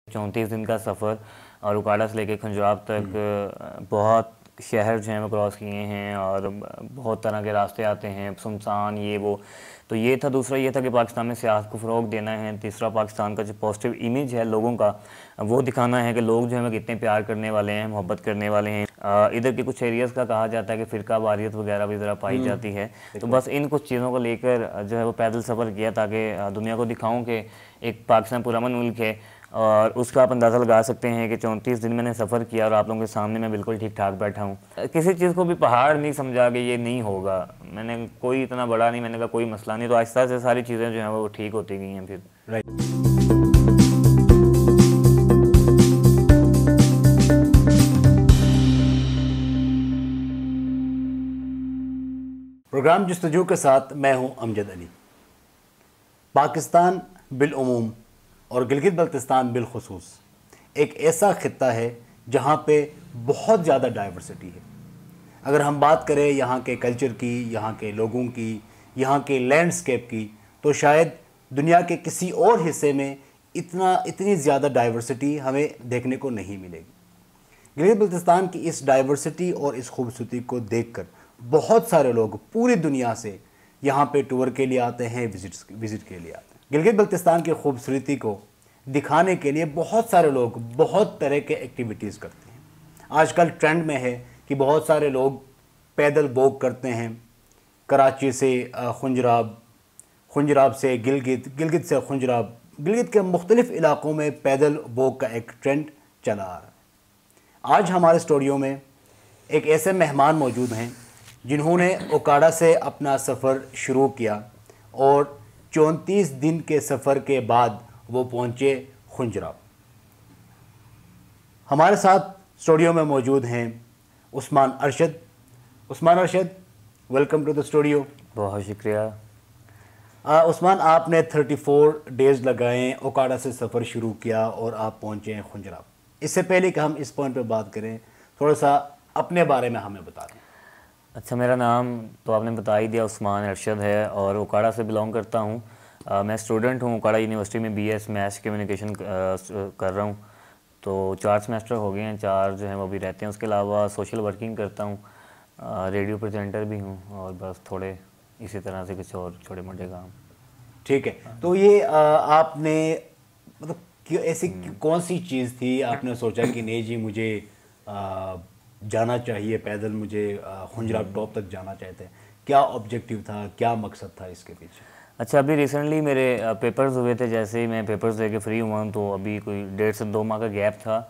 34 दिन का सफ़र और उकाड़ा से लेके खंजराब तक बहुत शहर जो हैं वो क्रॉस किए हैं और बहुत तरह के रास्ते आते हैं, सुनसान ये वो। तो ये था। दूसरा ये था कि पाकिस्तान में सियासत को फ़रोग देना है। तीसरा पाकिस्तान का जो पॉजिटिव इमेज है लोगों का वो दिखाना है कि लोग जो हैं वो कितने प्यार करने वाले हैं, मोहब्बत करने वाले हैं। इधर के कुछ एरियाज़ का कहा जाता है कि फ़िरका वारियत वगैरह भी ज़रा पाई जाती है। तो बस इन कुछ चीज़ों को लेकर जो है वो पैदल सफ़र किया ताकि दुनिया को दिखाऊँ कि एक पाकिस्तान पुरअमन मुल्क है। और उसका आप अंदाज़ा लगा सकते हैं कि 34 दिन मैंने सफ़र किया और आप लोगों के सामने मैं बिल्कुल ठीक ठाक बैठा हूँ। किसी चीज़ को भी पहाड़ नहीं समझा कि ये नहीं होगा। मैंने कोई इतना बड़ा नहीं, मैंने कहा कोई मसला नहीं। तो आहिस्ता से सारी चीज़ें जो हैं वो ठीक होती गई हैं फिर। प्रोग्राम जस्तजू के साथ मैं हूं अमजद अली। पाकिस्तान बिलउमूम और गिलगित बल्तिस्तान बिलखुसूस एक ऐसा खित्ता है जहां पे बहुत ज़्यादा डाइवर्सिटी है। अगर हम बात करें यहाँ के कल्चर की, यहाँ के लोगों की, यहाँ के लैंडस्केप की, तो शायद दुनिया के किसी और हिस्से में इतनी ज़्यादा डाइवर्सिटी हमें देखने को नहीं मिलेगी। गिलगित बल्तिस्तान की इस डाइवर्सिटी और इस खूबसूरती को देखकर बहुत सारे लोग पूरी दुनिया से यहाँ पे टूर के लिए आते हैं, विज़िट के लिए आते हैं। गिलगित बल्तिस्तान की खूबसूरती को दिखाने के लिए बहुत सारे लोग बहुत तरह के एक्टिविटीज़ करते हैं। आजकल ट्रेंड में है कि बहुत सारे लोग पैदल वॉक करते हैं, कराची से खुंजराब, खुंजराब से गिलगित, गिलगित से खुंजराब, गिलगित के मुख्तलिफ़ इलाक़ों में पैदल वॉक का एक ट्रेंड चला आ रहा है। आज हमारे स्टूडियो में एक ऐसे मेहमान मौजूद हैं जिन्होंने उकाड़ा से अपना सफ़र शुरू किया और 34 दिन के सफ़र के बाद वो पहुँचे खुंजराब। हमारे साथ स्टूडियो में मौजूद हैं Usman Arshad. Usman Arshad, welcome to the studio. बहुत शुक्रिया। उस्मान, आपने 34 डेज़ लगाए, उकाड़ा से सफ़र शुरू किया और आप पहुँचे हैं खुंजराब। इससे पहले कि हम इस पॉइंट पे बात करें, थोड़ा सा अपने बारे में हमें बता दें। अच्छा, मेरा नाम तो आपने बता ही दिया, उस्मान अरशद है और उकाड़ा से बिलोंग करता हूँ। मैं स्टूडेंट हूँ उकाड़ा यूनिवर्सिटी में, BS मैथ्स कम्युनिकेशन कर रहा हूँ। तो 4 सेमेस्टर हो गए हैं, 4 जो हैं वो भी रहते हैं। उसके अलावा सोशल वर्किंग करता हूँ, रेडियो प्रेजेंटर भी हूँ और बस थोड़े इसी तरह से कुछ और छोटे मोटे काम। ठीक है। तो ये आपने मतलब ऐसी कौन सी चीज़ थी आपने सोचा कि नहीं जी मुझे जाना चाहिए पैदल, मुझे खुंजराब टॉप तक जाना चाहते हैं? क्या ऑब्जेक्टिव था, क्या मकसद था इसके पीछे? अच्छा, अभी रिसेंटली मेरे पेपर्स हुए थे। जैसे ही मैं पेपर्स दे के फ्री हुआ हूँ तो अभी कोई 1.5 से 2 माह का गैप था।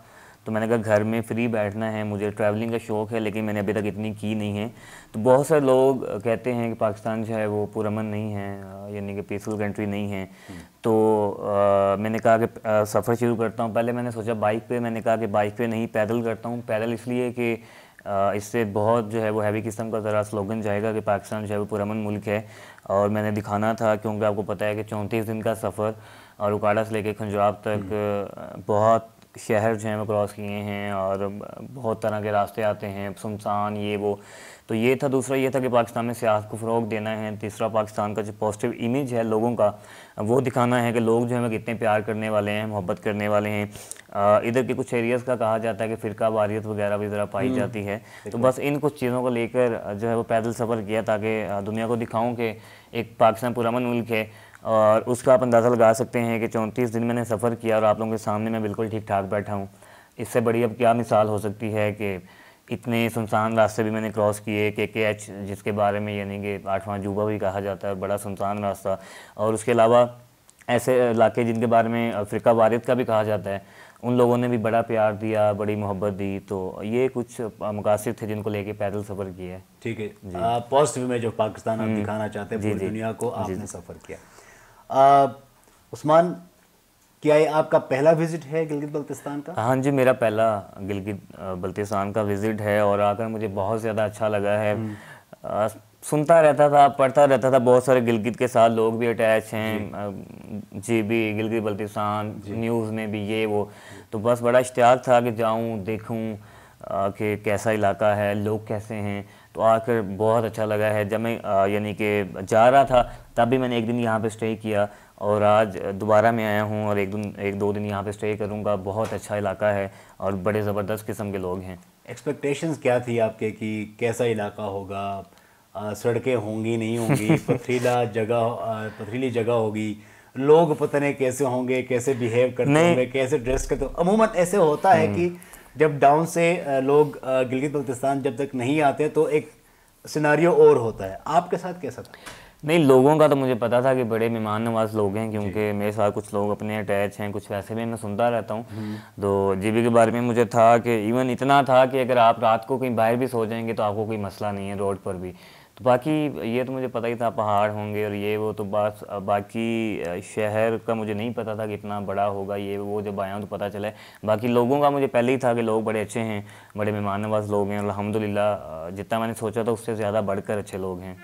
तो मैंने कहा घर में फ्री बैठना है, मुझे ट्रैवलिंग का शौक़ है लेकिन मैंने अभी तक इतनी की नहीं है। तो बहुत सारे लोग कहते हैं कि पाकिस्तान जो है वो पुरअमन नहीं है, यानी कि पीसफुल कंट्री नहीं है। तो मैंने कहा कि सफ़र शुरू करता हूँ। पहले मैंने सोचा बाइक पे, मैंने कहा कि बाइक पे नहीं, पैदल करता हूँ। पैदल इसलिए कि इससे बहुत जो है वो हैवी किस्म का ज़रा स्लोगन जाएगा कि पाकिस्तान जो है वो पुरअमन मुल्क है। और मैंने दिखाना था क्योंकि आपको पता है कि 34 दिन का सफ़र और उकाड़ा से लेके खंजराब तक बहुत शहर जो हैं वो क्रॉस किए हैं और बहुत तरह के रास्ते आते हैं, सुनसान ये वो। तो ये था। दूसरा ये था कि पाकिस्तान में सियासत को फ़रोग देना है। तीसरा पाकिस्तान का जो पॉजिटिव इमेज है लोगों का वो दिखाना है कि लोग जो हैं वो कितने प्यार करने वाले हैं, मोहब्बत करने वाले हैं। इधर के कुछ एरियाज़ का कहा जाता है कि फ़िरका वारियत वगैरह भी ज़रा पाई जाती है। तो बस इन कुछ चीज़ों को लेकर जो है वो पैदल सफ़र किया ताकि दुनिया को दिखाऊँ कि एक पाकिस्तान पुरअमन मुल्क है। और उसका आप अंदाज़ा लगा सकते हैं कि 34 दिन मैंने सफ़र किया और आप लोगों के सामने मैं बिल्कुल ठीक ठाक बैठा हूँ। इससे बड़ी अब क्या मिसाल हो सकती है कि इतने सुनसान रास्ते भी मैंने क्रॉस किए। KKH जिसके बारे में यानी कि 8वां अजूबा भी कहा जाता है, बड़ा सुनसान रास्ता। और उसके अलावा ऐसे इलाके जिनके बारे में फ़िरका वारियत का भी कहा जाता है, उन लोगों ने भी बड़ा प्यार दिया, बड़ी मोहब्बत दी। तो ये कुछ मकासद थे जिनको लेके पैदल सफ़र किया है। ठीक है। पॉजिटिव में जो पाकिस्तान आप दिखाना चाहते हैं पूरी दुनिया को, आपने सफ़र किया। उस्मान, क्या ये आपका पहला विज़िट है गिलगित बल्तिस्तान का? हाँ जी, मेरा पहला गिलगित बल्तिस्तान का विज़िट है और आकर मुझे बहुत ज़्यादा अच्छा लगा है। सुनता रहता था, पढ़ता रहता था, बहुत सारे गिलगित के साथ लोग भी अटैच हैं, जी भी गिलगित बल्तिस्तान न्यूज़ में भी ये वो। तो बस बड़ा इश्तियाक था कि जाऊँ देखूँ कि कैसा इलाका है, लोग कैसे हैं। तो आकर बहुत अच्छा लगा है। जब मैं यानी कि जा रहा था तब भी मैंने एक दिन यहाँ पे स्टे किया और आज दोबारा मैं आया हूँ और एक दो दिन यहाँ पे स्टे करूँगा। बहुत अच्छा इलाका है और बड़े ज़बरदस्त किस्म के लोग हैं। एक्सपेक्टेशंस क्या थी आपके कि कैसा इलाका होगा, सड़कें होंगी नहीं होंगी, पथरीली जगह होगी, लोग पता नहीं कैसे होंगे, कैसे बिहेव करते नहीं, होंगे, कैसे ड्रेस करते होंगे। अमूमन ऐसे होता है कि जब डाउन से लोग गिलगित बल्तिस्तान जब तक नहीं आते तो एक सिनारियो और होता है। आपके साथ कैसा था? नहीं, लोगों का तो मुझे पता था कि बड़े मेहमान नवाज लोग हैं, क्योंकि मेरे साथ कुछ लोग अपने अटैच हैं, कुछ वैसे भी मैं सुनता रहता हूँ। तो जीबी के बारे में मुझे था कि इवन इतना था कि अगर आप रात को कहीं बाहर भी सो जाएंगे तो आपको कोई मसला नहीं है रोड पर भी। तो बाकी ये तो मुझे पता ही था पहाड़ होंगे और ये वो, तो बस बाकी शहर का मुझे नहीं पता था कि इतना बड़ा होगा ये वो। जब आया हूँ तो पता चला है। बाकी लोगों का मुझे पहले ही था कि लोग बड़े अच्छे हैं, बड़े मेहमान नवाज लोग हैं। अल्हम्दुलिल्लाह जितना मैंने सोचा था उससे ज़्यादा बढ़कर अच्छे लोग हैं।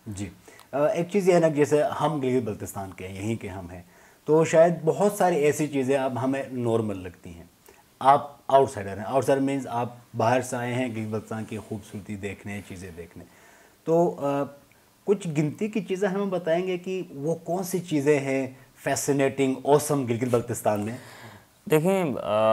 जी, एक चीज़ ये है ना, जैसे हम गिलगित बल्तिस्तान के हैं, यहीं के हम हैं, तो शायद बहुत सारी ऐसी चीज़ें अब हमें नॉर्मल लगती हैं। आप आउटसाइडर हैं, आउटसाइडर मीन्स आप बाहर से आए हैं गिलगित बल्तिस्तान की खूबसूरती देखने, चीज़ें देखने। तो कुछ गिनती की चीज़ें हमें बताएंगे कि वो कौन सी चीज़ें हैं फैसिनेटिंग ऑसम गिलगित बल्तिस्तान में? देखें,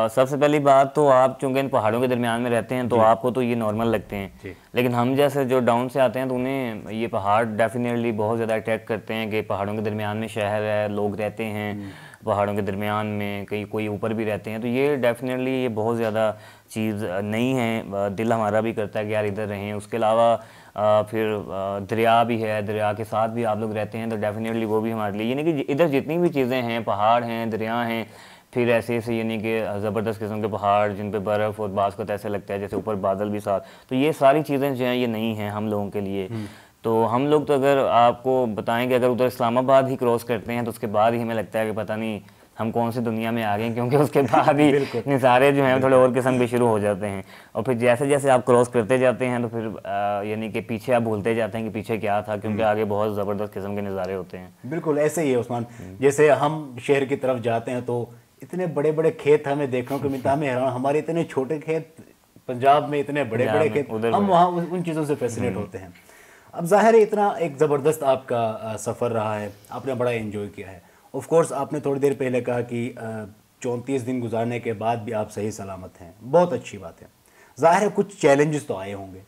सबसे पहली बात तो आप चूंकि इन पहाड़ों के दरमियान में रहते हैं तो आपको तो ये नॉर्मल लगते हैं, लेकिन हम जैसे जो डाउन से आते हैं तो उन्हें ये पहाड़ डेफिनेटली बहुत ज़्यादा अट्रैक्ट करते हैं कि पहाड़ों के दरमियान में शहर है, लोग रहते हैं पहाड़ों के दरमियान में, कहीं कोई ऊपर भी रहते हैं। तो ये डेफिनेटली ये बहुत ज़्यादा चीज़ नहीं है, दिल हमारा भी करता है कि यार इधर रहें। उसके अलावा फिर दरिया भी है, दरिया के साथ भी आप लोग रहते हैं तो डेफिनेटली वो भी हमारे लिए, यानी कि इधर जितनी भी चीज़ें हैं, पहाड़ हैं, दरिया हैं, फिर ऐसे ऐसे यानी कि ज़बरदस्त किस्म के पहाड़ जिन पे बर्फ़ और बाज़ को ऐसे लगता है जैसे ऊपर बादल भी साथ, तो ये सारी चीज़ें जो हैं ये नहीं हैं हम लोगों के लिए। तो हम लोग तो अगर आपको बताएं कि अगर उधर इस्लामाबाद ही क्रॉस करते हैं तो उसके बाद ही हमें लगता है कि पता नहीं हम कौन सी दुनिया में आ गए, क्योंकि उसके बाद ही नज़ारे जो हैं थोड़े और किस्म के शुरू हो जाते हैं। और फिर जैसे जैसे आप क्रॉस करते जाते हैं तो फिर यानी कि पीछे आप भूलते जाते हैं कि पीछे क्या था, क्योंकि आगे बहुत ज़बरदस्त किस्म के नज़ारे होते हैं। बिल्कुल ऐसे ही है उस्मान, जैसे हम शहर की तरफ जाते हैं तो इतने बड़े बड़े खेत हमें देखने को मिलता है, हमें हैरान, हमारे इतने छोटे खेत पंजाब में, इतने बड़े बड़े खेत, हम वहाँ उन चीज़ों से फैसिनेट होते हैं। अब जाहिर है इतना एक ज़बरदस्त आपका सफ़र रहा है, आपने बड़ा एंजॉय किया है। ऑफ कोर्स आपने थोड़ी देर पहले कहा कि 34 दिन गुजारने के बाद भी आप सही सलामत हैं, बहुत अच्छी बात है। जाहिर है कुछ चैलेंजेस तो आए होंगे,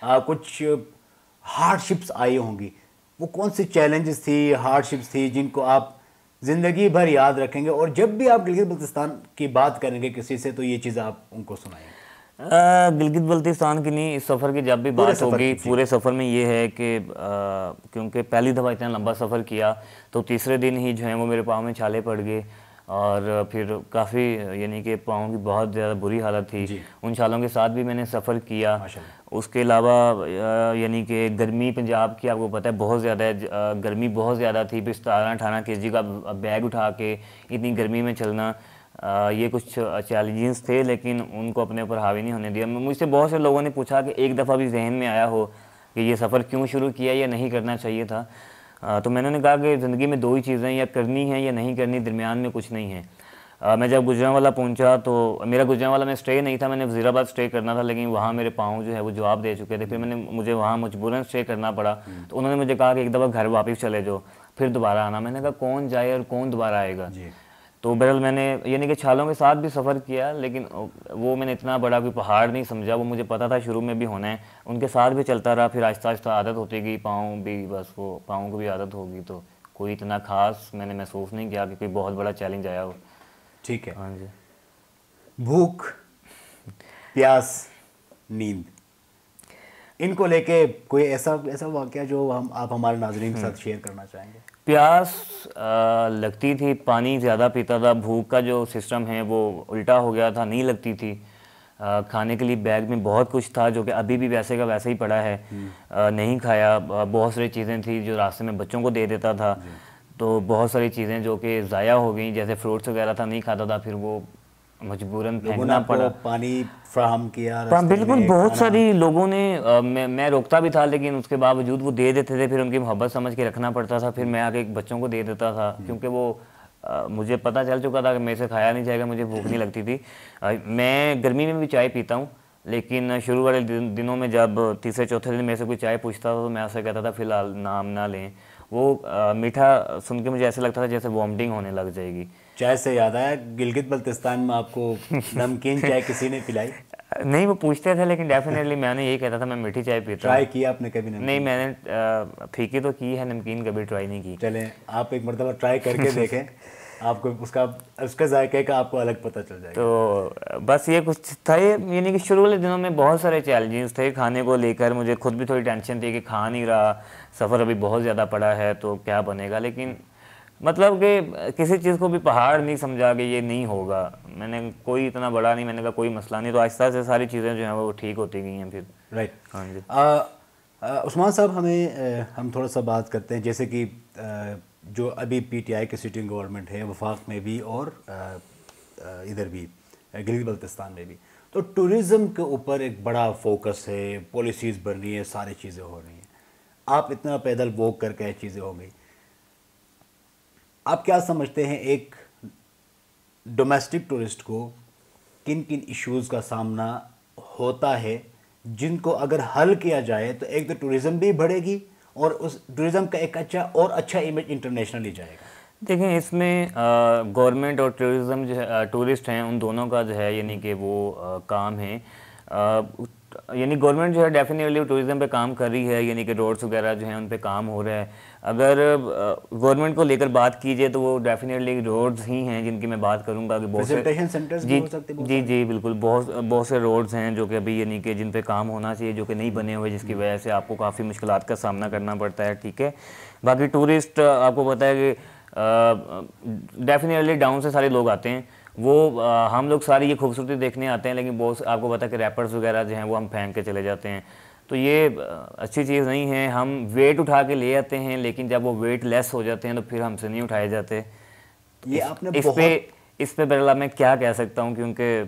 कुछ हार्डशिप्स आई होंगी। वो कौन सी चैलेंजेस थी, हार्डशिप्स थी जिनको आप ज़िंदगी भर याद रखेंगे, और जब भी आप गिलगित बल्तिस्तान की बात करेंगे किसी से तो ये चीज़ आप उनको सुनाएंगे? गिलगित बल्तिस्तान की नहीं, इस सफ़र की जब भी बात होगी, पूरे सफ़र में ये है कि क्योंकि पहली दफ़ा इतना लंबा सफ़र किया तो तीसरे दिन ही जो है वो मेरे पाँव में छाले पड़ गए और फिर काफ़ी यानी कि पाँव की बहुत ज़्यादा बुरी हालत थी। उन छालों के साथ भी मैंने सफ़र किया। उसके अलावा यानी कि गर्मी पंजाब की आपको पता है बहुत ज़्यादा है, गर्मी बहुत ज़्यादा थी। फिर 17-18 kg का बैग उठा के इतनी गर्मी में चलना, ये कुछ चैलेंजेस थे, लेकिन उनको अपने ऊपर हावी नहीं होने दिया। मुझसे बहुत से लोगों ने पूछा कि एक दफ़ा भी जहन में आया हो कि ये सफ़र क्यों शुरू किया या नहीं करना चाहिए था। तो मैंने कहा कि ज़िंदगी में दो ही चीज़ें, या करनी है या नहीं करनी, दरमियान में कुछ नहीं है। मैं जब गुजरांवाला पहुंचा तो मेरा गुजरांवाला में स्टे नहीं था, मैंने वज़ीराबाद स्टे करना था, लेकिन वहाँ मेरे पाँव जो है वो जवाब दे चुके थे। फिर मुझे वहाँ मजबूरन स्टे करना पड़ा। तो उन्होंने मुझे कहा कि एक दफ़ा घर वापस चले जाओ, फिर दोबारा आना। मैंने कहा कौन जाए और कौन दोबारा आएगा। तो बहरहाल मैंने यानी कि छालों के साथ भी सफ़र किया, लेकिन वो मैंने इतना बड़ा कोई पहाड़ नहीं समझा। वो मुझे पता था शुरू में भी होना है, उनके साथ भी चलता रहा। फिर आहिस्ता आहिस्ता आदत होती गई, पाँव भी, बस वो पाँव को भी आदत होगी। तो कोई इतना ख़ास मैंने महसूस नहीं किया कि कोई बहुत बड़ा चैलेंज आया हो। ठीक है। हाँ जी। भूख, प्यास, नींद, इनको लेके कोई ऐसा वाकया जो आप हमारे नाज़रीन के साथ शेयर करना चाहेंगे? प्यास लगती थी, पानी ज़्यादा पीता था। भूख का जो सिस्टम है वो उल्टा हो गया था, नहीं लगती थी। खाने के लिए बैग में बहुत कुछ था जो कि अभी भी वैसे का वैसे ही पड़ा है, नहीं खाया। बहुत सारी चीज़ें थी जो रास्ते में बच्चों को दे देता था, तो बहुत सारी चीज़ें जो कि ज़ाया हो गई, जैसे फ्रूट्स वगैरह था, नहीं खाता था, फिर वो मजबूरन फेंकना पड़ा। पानी फ्राहम किया बिल्कुल, बहुत सारी लोगों ने मैं रोकता भी था, लेकिन उसके बावजूद वो दे देते थे। फिर उनकी मोहब्बत समझ के रखना पड़ता था। फिर मैं आके बच्चों को दे देता था, क्योंकि वो मुझे पता चल चुका था कि मेरे से खाया नहीं जाएगा, मुझे भूख नहीं लगती थी। मैं गर्मी में भी चाय पीता हूँ, लेकिन शुरू वाले दिनों में जब तीसरे चौथे दिन मेरे से कोई चाय पूछता था तो मैं ऐसा कहता था फ़िलहाल नाम ना लें। वो मीठा सुन के मुझे ऐसा लगता था जैसे वॉमिटिंग होने लग जाएगी। चाय से याद आया, गिलगित बल्तिस्तान में आपको नमकीन चाय किसी ने पिलाई? नहीं, वो पूछते थे, लेकिन डेफिनेटली मैंने यही कहता था मैं मीठी चाय पीता हूँ। ट्राई किया आपने कभी नमकीन? नहीं, मैंने फीकी तो की है, नमकीन कभी ट्राई नहीं की। चलें, आप एक मरतबा ट्राई करके देखें, आपको उसका जायके का आपको अलग पता चल जाएगा। तो बस ये कुछ था, यानी कि शुरू वाले दिनों में बहुत सारे चैलेंजेस थे खाने को लेकर। मुझे खुद भी थोड़ी टेंशन थी कि खा नहीं रहा, सफ़र अभी बहुत ज़्यादा पड़ा है तो क्या बनेगा। लेकिन मतलब कि किसी चीज़ को भी पहाड़ नहीं समझा कि ये नहीं होगा। मैंने कोई इतना बड़ा नहीं, मैंने कहा कोई मसला नहीं। तो आहिस्ता से सारी चीज़ें जो हैं वो ठीक होती गई हैं फिर। राइट। हाँ जी। उस्मान साहब, हम थोड़ा सा बात करते हैं, जैसे कि जो अभी पीटीआई की सिटिंग गवर्नमेंट है वफाक में भी और इधर भी गिलगित बल्तिस्तान में भी, तो टूरिज़म के ऊपर एक बड़ा फोकस है, पॉलिसीज़ बन रही हैं, सारी चीज़ें हो रही हैं। आप इतना पैदल वॉक करके चीज़ें हो गई, आप क्या समझते हैं एक डोमेस्टिक टूरिस्ट को किन किन इश्यूज़ का सामना होता है जिनको अगर हल किया जाए तो एक तो टूरिज़्म भी बढ़ेगी और उस टूरिज़्म का एक अच्छा इमेज इंटरनेशनली जाएगा? देखें, इसमें गवर्नमेंट और टूरिज़्म जो है, टूरिस्ट हैं, उन दोनों का जो है यानी कि वो काम है। यानी गवर्नमेंट जो है डेफिनेटली टूरिज़्म पे काम कर रही है, यानी कि रोड्स वगैरह जो हैं उन पे काम हो रहा है। अगर गवर्नमेंट को लेकर बात कीजिए तो वो डेफिनेटली रोड्स ही हैं जिनकी मैं बात करूंगा कि बहुत प्रेजेंटेशन सेंटर्स भी हो सकते हैं। जी बिल्कुल, बहुत से रोड्स हैं जो कि अभी यानी कि जिन पे काम होना चाहिए, जो कि नहीं बने हुए, जिसकी वजह से आपको काफ़ी मुश्किलात का सामना करना पड़ता है। ठीक है, बाकी टूरिस्ट आपको पता है कि डेफिनेटली डाउन से सारे लोग आते हैं। वो हम लोग सारी ये खूबसूरती देखने आते हैं, लेकिन बहुत आपको पता है कि रैपर्स वगैरह जो हैं वो हम फेंक के चले जाते हैं। तो ये अच्छी चीज़ नहीं है। हम वेट उठा के ले आते हैं, लेकिन जब वो वेट लेस हो जाते हैं तो फिर हमसे नहीं उठाए जाते। ये आपने इस पे बरला मैं क्या कह सकता हूँ, क्योंकि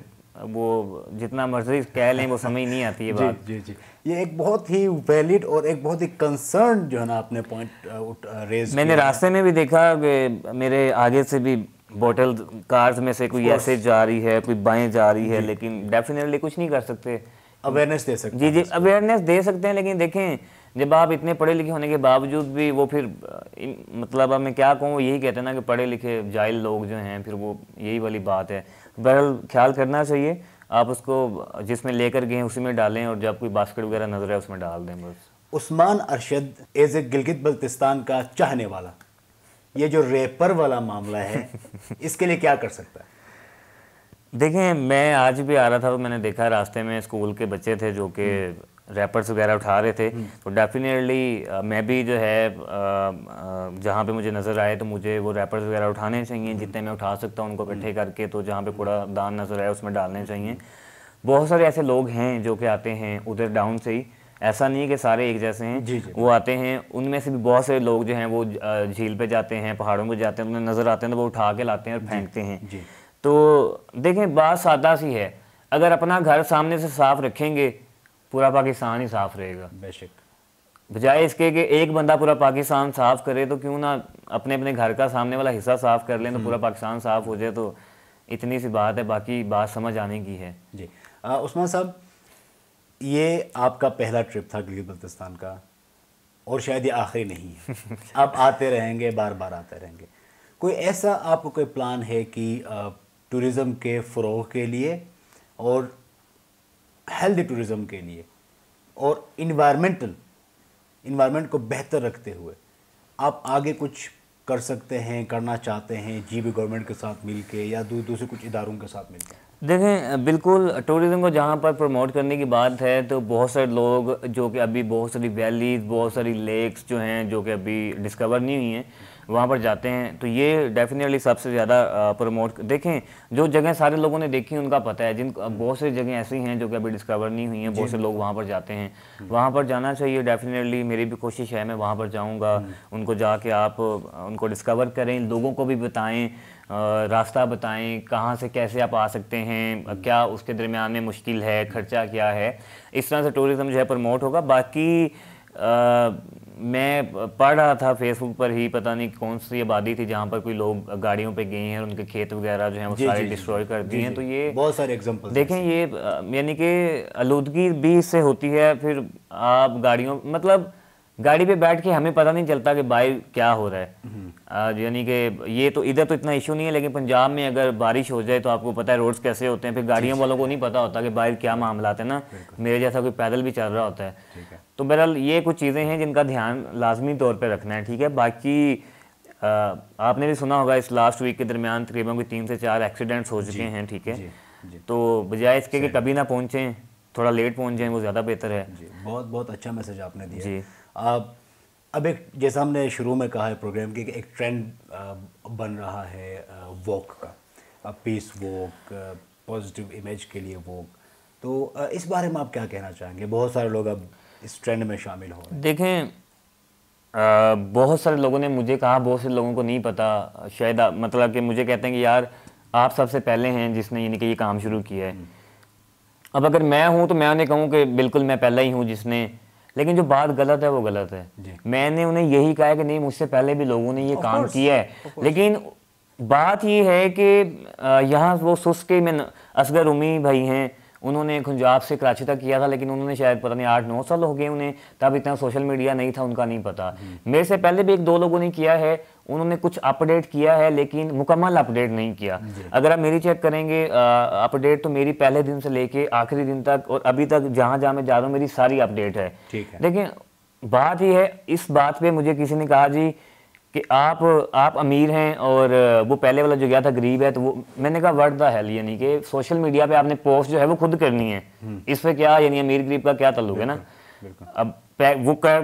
वो जितना मर्जी कह लें वो समझ नहीं आती है बात। जी, ये एक बहुत ही वैलिड और एक बहुत ही कंसर्न जो है ना आपने पॉइंट रेज। मैंने रास्ते में भी देखा कि मेरे आगे से भी बोतल कार्स में से कोई ऐसे जा रही है, कोई बाएं जा रही है, लेकिन डेफिनेटली कुछ नहीं कर सकते। अवेयरनेस दे सकते हैं। जी, अवेयरनेस दे सकते हैं, लेकिन देखें जब आप इतने पढ़े लिखे होने के बावजूद भी वो फिर मतलब अब मैं क्या कहूँ, यही कहते हैं ना कि पढ़े लिखे जाहिल लोग जो हैं, फिर वो यही वाली बात है। बहरहाल ख्याल करना चाहिए, आप उसको जिसमें लेकर गए उसी में डालें, और जब कोई बास्केट वगैरह नजर आए उसमें डाल दें बस। उस्मान अरशद एज ए गिलगित बल्तिस्तान का चाहने वाला, ये जो रैपर वाला मामला है इसके लिए क्या कर सकता है? देखें, मैं आज भी आ रहा था तो मैंने देखा रास्ते में स्कूल के बच्चे थे जो कि रैपर्स वगैरह उठा रहे थे। तो डेफिनेटली मैं भी जो है जहाँ पे मुझे नज़र आए तो मुझे वो रैपर्स वगैरह उठाने चाहिए, जितने मैं उठा सकता हूँ उनको इकट्ठे करके, तो जहाँ पे कूड़ादान नज़र आए उसमें डालने चाहिए। बहुत सारे ऐसे लोग हैं जो कि आते हैं उधर डाउन से ही, ऐसा नहीं है कि सारे एक जैसे हैं। जी। वो आते हैं, उनमें से भी बहुत से लोग जो हैं वो झील पे जाते हैं, पहाड़ों पे जाते हैं, उन्हें नज़र आते हैं तो वो उठा के लाते हैं और फेंकते हैं। तो देखें, बात सादा सी है, अगर अपना घर सामने से साफ रखेंगे पूरा पाकिस्तान ही साफ रहेगा। बेशक, बजाय इसके कि एक बंदा पूरा पाकिस्तान साफ करे, तो क्यों ना अपने अपने घर का सामने वाला हिस्सा साफ कर लें तो पूरा पाकिस्तान साफ हो जाए। तो इतनी सी बात है, बाकी बात समझ आने की है। जी उस्मान साहब, ये आपका पहला ट्रिप था गिलगित बल्तिस्तान का और शायद ये आखिरी नहीं है। आप आते रहेंगे, बार बार आते रहेंगे। कोई ऐसा आपको कोई प्लान है कि टूरिज़्म के फ़रोग़ के लिए और हेल्दी टूरिज़्म के लिए और इन्वायरमेंट को बेहतर रखते हुए आप आगे कुछ कर सकते हैं, करना चाहते हैं, जीबी गवर्नमेंट के साथ मिलके या दूसरे कुछ इदारों के साथ मिलकर? देखें, बिल्कुल टूरिज़्म को जहाँ पर प्रमोट करने की बात है तो बहुत सारे लोग जो कि अभी बहुत सारी वैलीज़, बहुत सारी लेक्स जो हैं जो कि अभी डिस्कवर नहीं हुई हैं, वहाँ पर जाते हैं। तो ये डेफिनेटली सबसे ज़्यादा प्रमोट। देखें, जो जगह सारे लोगों ने देखी उनका पता है, जिन बहुत सी जगह ऐसी हैं जो कि अभी डिस्कवर नहीं हुई हैं, बहुत से लोग वहाँ पर जाते हैं। वहाँ पर जाना चाहिए डेफिनेटली, मेरी भी कोशिश है, मैं वहाँ पर जाऊँगा। उनको जाके आप उनको डिस्कवर करें, लोगों को भी बताएँ, रास्ता बताएं, कहाँ से कैसे आप आ सकते हैं, क्या उसके दरमियान में मुश्किल है, खर्चा क्या है। इस तरह से टूरिज़्म जो है प्रमोट होगा। बाकी मैं पढ़ रहा था फेसबुक पर ही, पता नहीं कौन सी आबादी थी जहाँ पर कोई लोग गाड़ियों पे गए हैं और उनके खेत वगैरह जो हैं वो सारे डिस्ट्रॉय कर दिए हैं। तो ये बहुत सारे एग्जांपल देखें, ये यानी कि आलूदगी भी इससे होती है। फिर आप गाड़ियों, मतलब गाड़ी पे बैठ के हमें पता नहीं चलता कि बाहर क्या हो रहा है। यानी कि ये तो इधर तो इतना इशू नहीं है, लेकिन पंजाब में अगर बारिश हो जाए तो आपको पता है रोड्स कैसे होते हैं। फिर गाड़ियों वालों को नहीं पता होता कि बाहर क्या मामला है ना, मेरे जैसा कोई पैदल भी चल रहा होता है। तो बहरहाल ये कुछ चीज़ें हैं जिनका ध्यान लाजमी तौर पर रखना है, ठीक है। बाकी आपने भी सुना होगा इस लास्ट वीक के दरमियान तकरीबन 3 से 4 एक्सीडेंट्स हो चुके हैं, ठीक है। तो बजाय इसके कि कभी ना पहुँचें, थोड़ा लेट पहुँच जाएँ, वो ज़्यादा बेहतर है। बहुत बहुत अच्छा मैसेज आपने दिया जी। अब एक, जैसा हमने शुरू में कहा है प्रोग्राम की, एक ट्रेंड बन रहा है वॉक का, पीस वॉक, पॉजिटिव इमेज के लिए वॉक। तो इस बारे में आप क्या कहना चाहेंगे? बहुत सारे लोग अब इस ट्रेंड में शामिल हो रहे हैं। देखें, बहुत सारे लोगों ने मुझे कहा, बहुत से लोगों को नहीं पता शायद, मतलब कि मुझे कहते हैं कि यार आप सबसे पहले हैं जिसने यानी कि ये काम शुरू किया है। अब अगर मैं हूँ तो मैं उन्हें कहूँ कि बिल्कुल मैं पहला ही हूँ जिसने, लेकिन जो बात गलत है वो गलत है। मैंने उन्हें यही कहा है कि नहीं, मुझसे पहले भी लोगों ने ये काम किया है, लेकिन बात ये है कि यहाँ वो सुस्त के में असगर उमी भाई हैं, उन्होंने पंजाब से कराची तक किया था, लेकिन उन्होंने शायद पता नहीं 8-9 साल हो गए उन्हें, तब इतना सोशल मीडिया नहीं था, उनका नहीं पता। मेरे से पहले भी 1-2 लोगों ने किया है, उन्होंने कुछ अपडेट किया है लेकिन मुकम्मल अपडेट नहीं किया। अगर आप मेरी चेक करेंगे अपडेट, तो मेरी पहले दिन से लेके आखिरी दिन तक और अभी तक जहाँ जहाँ मैं जा रहा हूँ मेरी सारी अपडेट है। लेकिन बात यह है, इस बात पे मुझे किसी ने कहा जी कि आप अमीर हैं और वो पहले वाला जो गया था गरीब है, तो वो मैंने कहा व्हाट द हेल, यानी कि सोशल मीडिया पे आपने पोस्ट जो है वो खुद करनी है, इस पे क्या यानी अमीर गरीब का क्या ताल्लुक है ना। अब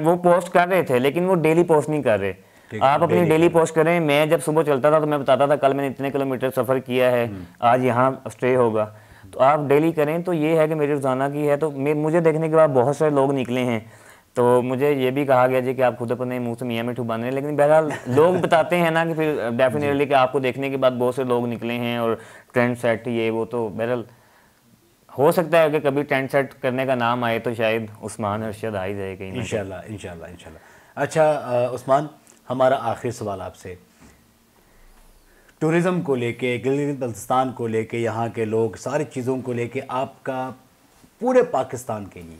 वो पोस्ट कर रहे थे लेकिन वो डेली पोस्ट नहीं कर रहे। आप अपनी डेली पोस्ट करें। मैं जब सुबह चलता था तो मैं बताता था कल मैंने इतने किलोमीटर सफ़र किया है, आज यहाँ स्टे होगा, तो आप डेली करें। तो ये है कि मेरी रोज़ाना की है। तो मुझे देखने के बाद बहुत सारे लोग निकले हैं, तो मुझे ये भी कहा गया जी कि आप खुद अपने मुंह से मियाँ मिठू बन रहे हैं, लेकिन बहरहाल लोग बताते हैं ना कि फिर डेफिनेटली कि आपको देखने के बाद बहुत से लोग निकले हैं और ट्रेंड सेट ये वो, तो बहरहाल हो सकता है कि कभी ट्रेंड सेट करने का नाम आए तो शायद उस्मान अरशद आ ही जाए कहीं। इंशाल्लाह इंशाल्लाह इंशाल्लाह। अच्छा उस्मान, हमारा आखिरी सवाल आपसे, टूरिज़्म को लेके, गिलगित बल्तिस्तान को लेके, यहाँ के लोग, सारी चीज़ों को लेके आपका पूरे पाकिस्तान के लिए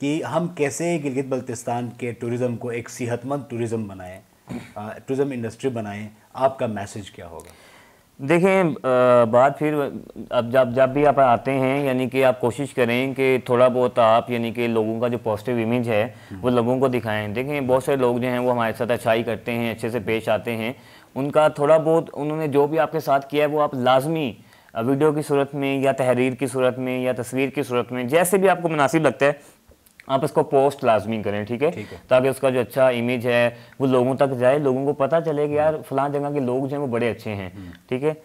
कि हम कैसे गिलगित बल्तिस्तान के टूरिज़्म को एक सेहतमंद टूरिज़्म बनाएं, टूरिज़्म इंडस्ट्री बनाएं, आपका मैसेज क्या होगा? देखें, बात फिर अब जब भी आप आते हैं यानी कि आप कोशिश करें कि थोड़ा बहुत आप यानी कि लोगों का जो पॉजिटिव इमेज है वो लोगों को दिखाएं। देखें, बहुत सारे लोग जो हैं वो हमारे साथ अच्छाई करते हैं, अच्छे से पेश आते हैं, उनका थोड़ा बहुत उन्होंने जो भी आपके साथ किया है वो आप लाजमी वीडियो की सूरत में या तहरीर की सूरत में या तस्वीर की सूरत में, जैसे भी आपको मुनासिब लगता है, आप इसको पोस्ट लाजमी करें, ठीक है, ताकि उसका जो अच्छा इमेज है वो लोगों तक जाए, लोगों को पता चले कि यार फलां जगह के लोग जो हैं वो बड़े अच्छे हैं, ठीक है।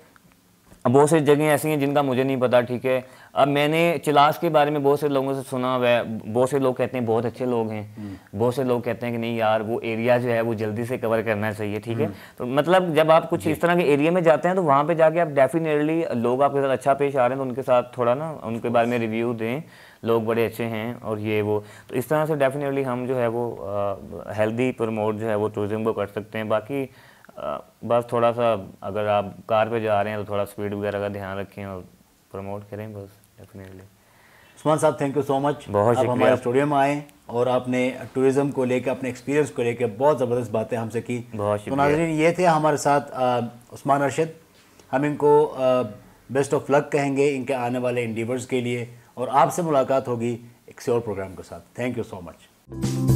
अब बहुत सी जगह ऐसी हैं जिनका मुझे नहीं पता, ठीक है। अब मैंने चिलास के बारे में बहुत से लोगों से सुना हुआ है, बहुत से लोग कहते हैं बहुत अच्छे लोग हैं, बहुत से लोग कहते हैं कि नहीं यार वो एरिया जो है वो जल्दी से कवर करना चाहिए, ठीक है। तो मतलब जब आप कुछ इस तरह के एरिया में जाते हैं तो वहाँ पे जाके आप डेफिनेटली लोग आपके साथ अच्छा पेश आ रहे हैं तो उनके साथ थोड़ा ना उनके बारे में रिव्यू दें, लोग बड़े अच्छे हैं और ये वो, तो इस तरह से डेफिनेटली हम जो है वो हेल्दी प्रमोट जो है वो टूरिज़्म को कर सकते हैं। बाकी बस थोड़ा सा अगर आप कार पे जा रहे हैं तो थोड़ा स्पीड वगैरह का ध्यान रखें और प्रमोट करें बस डेफिनेटली। उस्मान साहब थैंक यू सो मच, बहुत आप शुक्रिया। हमारे स्टूडियो में आए और आपने टूरिज़्म को लेकर अपने एक्सपीरियंस को लेकर बहुत ज़बरदस्त बातें हमसे की। बहुत तो शुक्रिया। नाज़रीन ये थे हमारे साथ उस्मान अरशद। हम इनको बेस्ट ऑफ लक कहेंगे इनके आने वाले इंडीवर्स के लिए, और आपसे मुलाकात होगी एक और प्रोग्राम के साथ। Thank you so much.